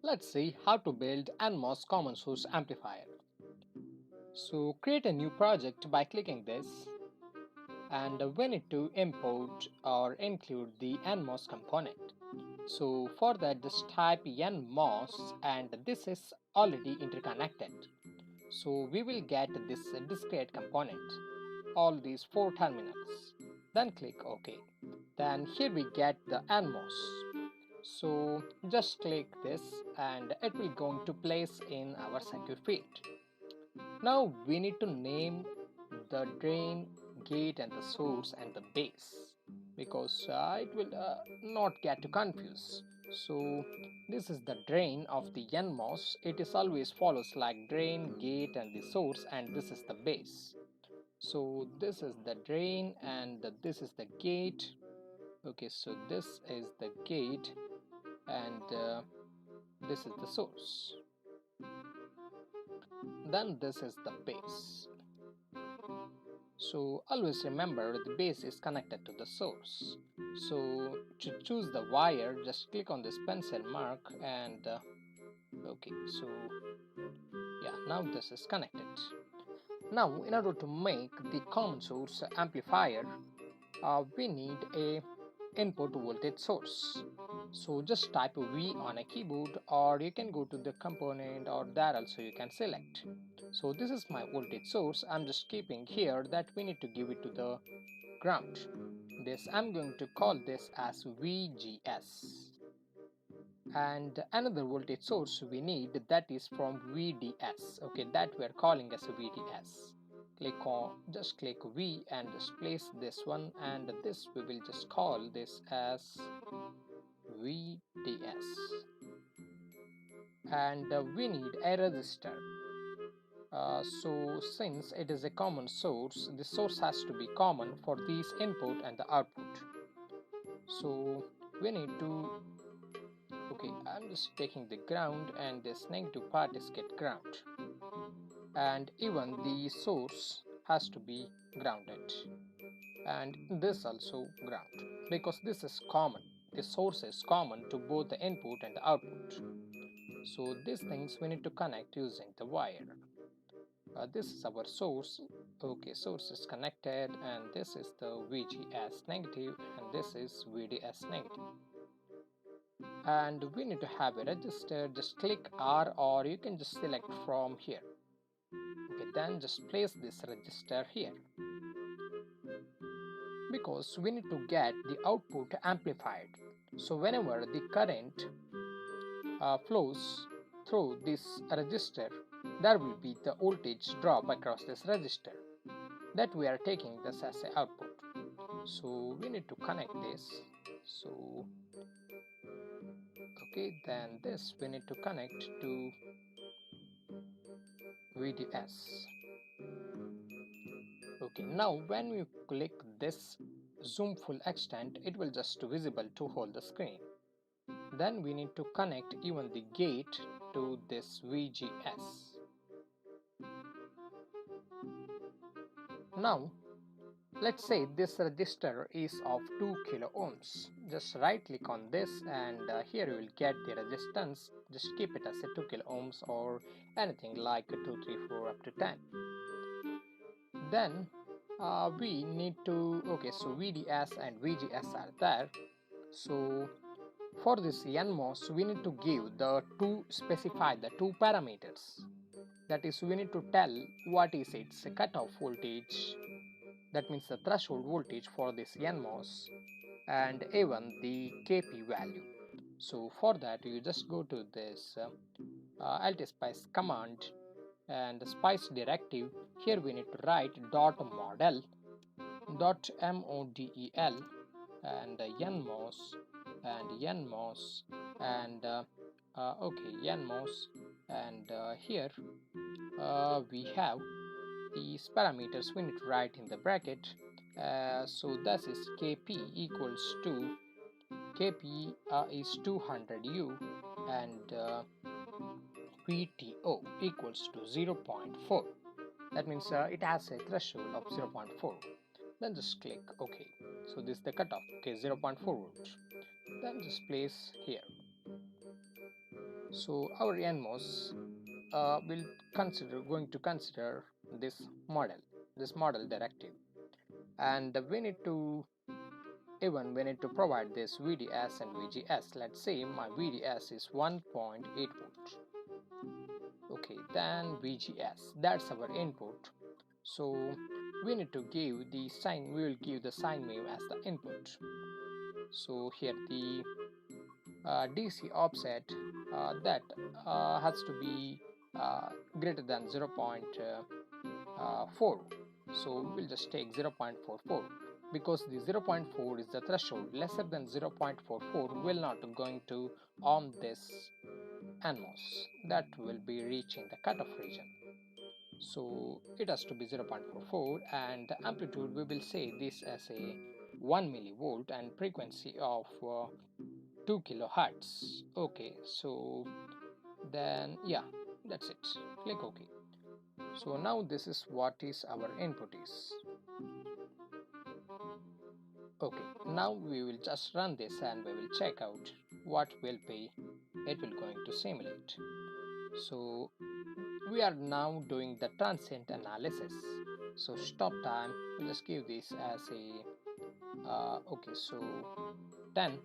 Let's see how to build NMOS common source amplifier. So create a new project by clicking this, and we need to import or include the NMOS component. So for that, just type NMOS, and this is already interconnected. So we will get this discrete component, all these four terminals. Then click OK. Then here we get the NMOS. So just click this and it will going to place in our circuit field. Now we need to name the drain, gate and the source and the base, because it will not get to confuse. So this is the drain of the NMOS. It is always follows like drain, gate and the source, and this is the base. So this is the drain and this is the gate. Okay, so this is the gate and this is the source. Then this is the base. So always remember the base is connected to the source. So to choose the wire, just click on this pencil mark and okay, so yeah, now this is connected. Now in order to make the common source amplifier, we need a input voltage source. So just type V on a keyboard, or you can go to the component, or that also you can select. So this is my voltage source. I'm just keeping here that we need to give it to the ground. This I'm going to call this as VGS. And another voltage source we need, that is from VDS. Okay, that we are calling as a VDS. Just click V and just place this one, and this we will just call this as VDS. And we need a resistor. So since it is a common source, the source has to be common for these input and the output. So we need to, okay, I'm just taking the ground, and this negative part is get ground, and even the source has to be grounded, and this also ground, because this is common. The source is common to both the input and the output. So these things we need to connect using the wire. This is our source. Okay, source is connected, and this is the VGS negative and this is VDS negative. And we need to have a register. Just click R, or you can just select from here. Okay, then just place this register here, because we need to get the output amplified. So whenever the current flows through this register, there will be the voltage drop across this register, that we are taking this as a output. So we need to connect this. So okay, then this we need to connect to VDS. Okay, now when we click this zoom full extent, it will just visible to whole the screen. Then we need to connect even the gate to this VGS. Now let's say this register is of 2 kilo ohms. Just right click on this, and here you will get the resistance. Just keep it as a 2 kilo ohms or anything like 2, 3, 4 up to 10. Then we need to, okay, so VDS and VGS are there. So for this NMOS we need to give the specify the two parameters. That is, we need to tell what is its cutoff voltage, that means the threshold voltage for this NMOS, and even the Kp value. So for that you just go to this spice command and the spice directive. Here we need to write dot model dot model and NMOS and NMOS and okay, NMOS, and here we have these parameters we need to write in the bracket. So this is Kp equals to Kp is 200U, and VTO equals to 0.4. That means it has a threshold of 0.4. Then just click OK. So this is the cutoff. Okay, 0.4 volts. Then just place here. So our NMOS will going to consider this model directive, and we need to provide this VDS and VGS. Let's say my VDS is 1.8 volt. Okay, then VGS, that's our input. So we need to give the sine, we will give the sine wave as the input. So here the DC offset that has to be greater than 0.4. So we'll just take 0.44 because the 0.4 is the threshold. Lesser than 0.44 will not going to arm this NMOS, that will be reaching the cutoff region. So it has to be 0.44, and the amplitude we will say this as a 1 millivolt and frequency of 2 kilohertz. Okay, so then yeah, that's it. Click OK. So now this is what is our input is. Okay, now we will just run this and we will check out what will be it will going to simulate. So we are now doing the transient analysis. So stop time, we'll just give this as a okay, so 10,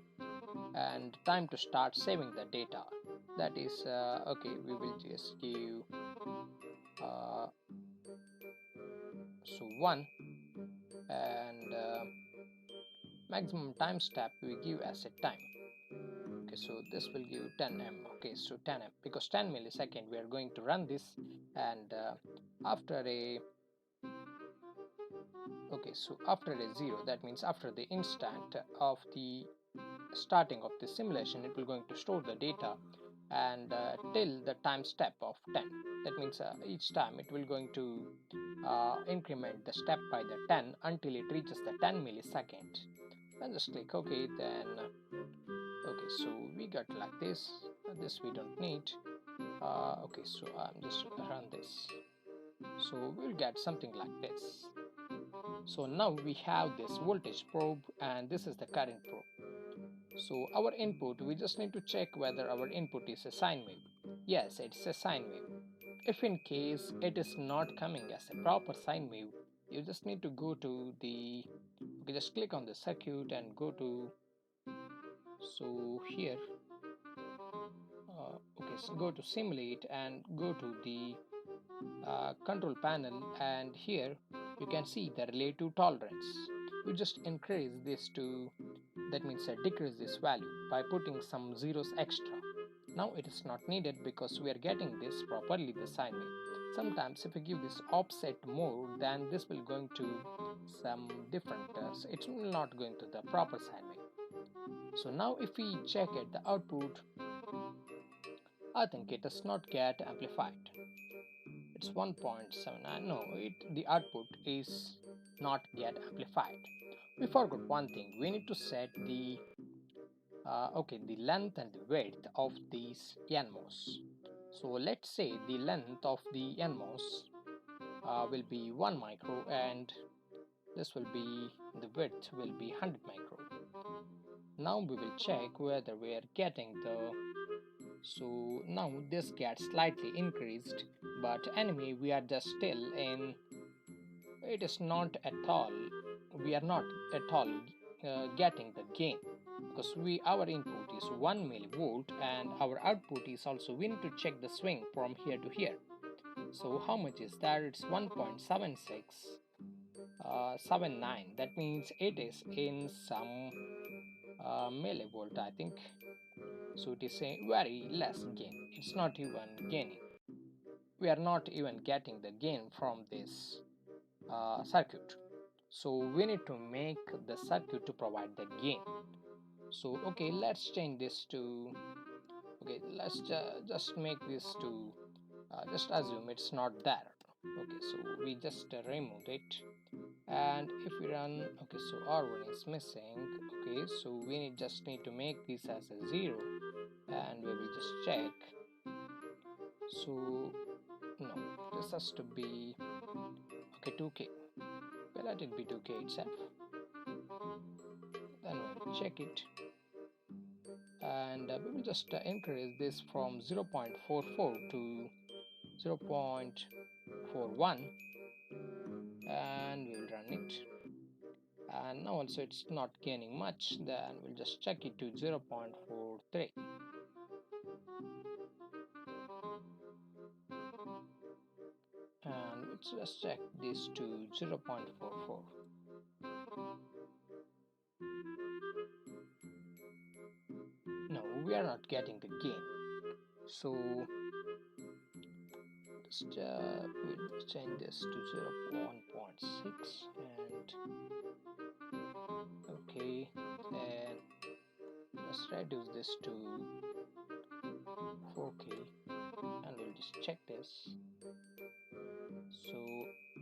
and time to start saving the data, that is okay, we will just give uh, so 1, and maximum time step we give as a time. Okay, so this will give 10m. Okay, so 10m because 10 millisecond we are going to run this, and after a okay, so after a 0, that means after the instant of the starting of the simulation, it will going to store the data, and till the time step of 10, that means each time it will going to increment the step by the 10 until it reaches the 10 millisecond. And just click OK. Then okay, so we got like this. This we don't need. Okay, so I'm just run this, so we'll get something like this. So now we have this voltage probe, and this is the current probe. So our input, we just need to check whether our input is a sine wave. Yes, it's a sine wave. If in case it is not coming as a proper sine wave, you just need to go to the, okay, just click on the circuit and go to, so here, okay, so go to simulate and go to the control panel, and here you can see the relative tolerance. You just increase this to, that means decrease this value by putting some zeros extra. Now it is not needed because we are getting this properly the sine wave. Sometimes if we give this offset more, then this will going to some different it's not going to the proper sine wave. So now if we check at the output, I think it does not get amplified. It's 1.79. No, the output is not get amplified. We forgot one thing. We need to set the okay, the length and the width of these NMOS. So let's say the length of the NMOS will be 1 micro, and this will be, the width will be 100 micro. Now we will check whether we are getting the, so now this gets slightly increased, but anyway we are just still in, it is not at all, we are not at all getting the gain, because our input is 1 millivolt and our output is also, we need to check the swing from here to here. So how much is that? It's 1.76 79, that means it is in some millivolt, I think. So it is a very less gain, it's not even gaining, we are not even getting the gain from this circuit. So we need to make the circuit to provide the gain. So okay, let's change this to, okay, let's just make this to just assume it's not there. Okay, so we just remove it, and if we run, okay, so R1 is missing. Okay, so we just need to make this as a 0, and we will just check. So no, this has to be, okay, 2k. Well, let it be 2k itself. Then we'll check it. and we will just increase this from 0.44 to 0.41, and we'll run it. And now also it's not gaining much, then we'll just check it to 0.43, and let's just check this to 0.44. No, we are not getting the gain, so we'll change this to 0.16, and okay, then just reduce this to 4K, and we'll just check this. So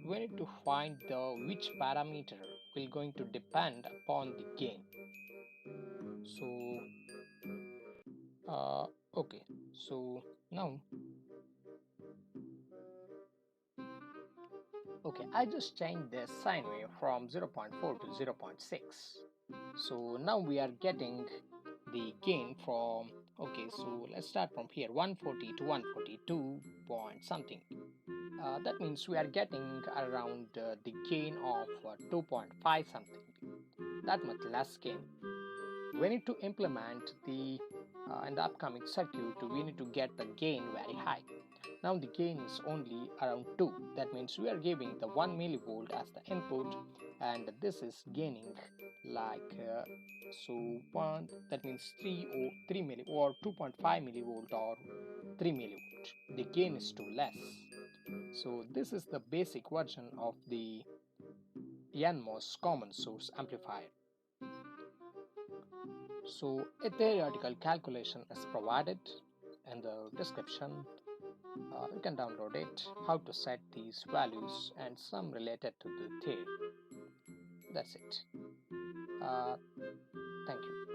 we need to find the which parameter will going to depend upon the gain. So okay, so now okay, I just changed the sine wave from 0.4 to 0.6. So now we are getting the gain from, okay, so let's start from here, 140 to 142 point something. That means we are getting around the gain of 2.5 something, that much less gain. We need to implement the in the upcoming circuit, we need to get the gain very high. Now the gain is only around 2, that means we are giving the 1 millivolt as the input, and this is gaining like so 1, that means 3 or 3 milli or 2.5 millivolt or 3 millivolt. The gain is too less. So this is the basic version of the NMOS common source amplifier. So a theoretical calculation is provided in the description. You can download it, how to set these values and some related to the theory. That's it. Uh, Thank you.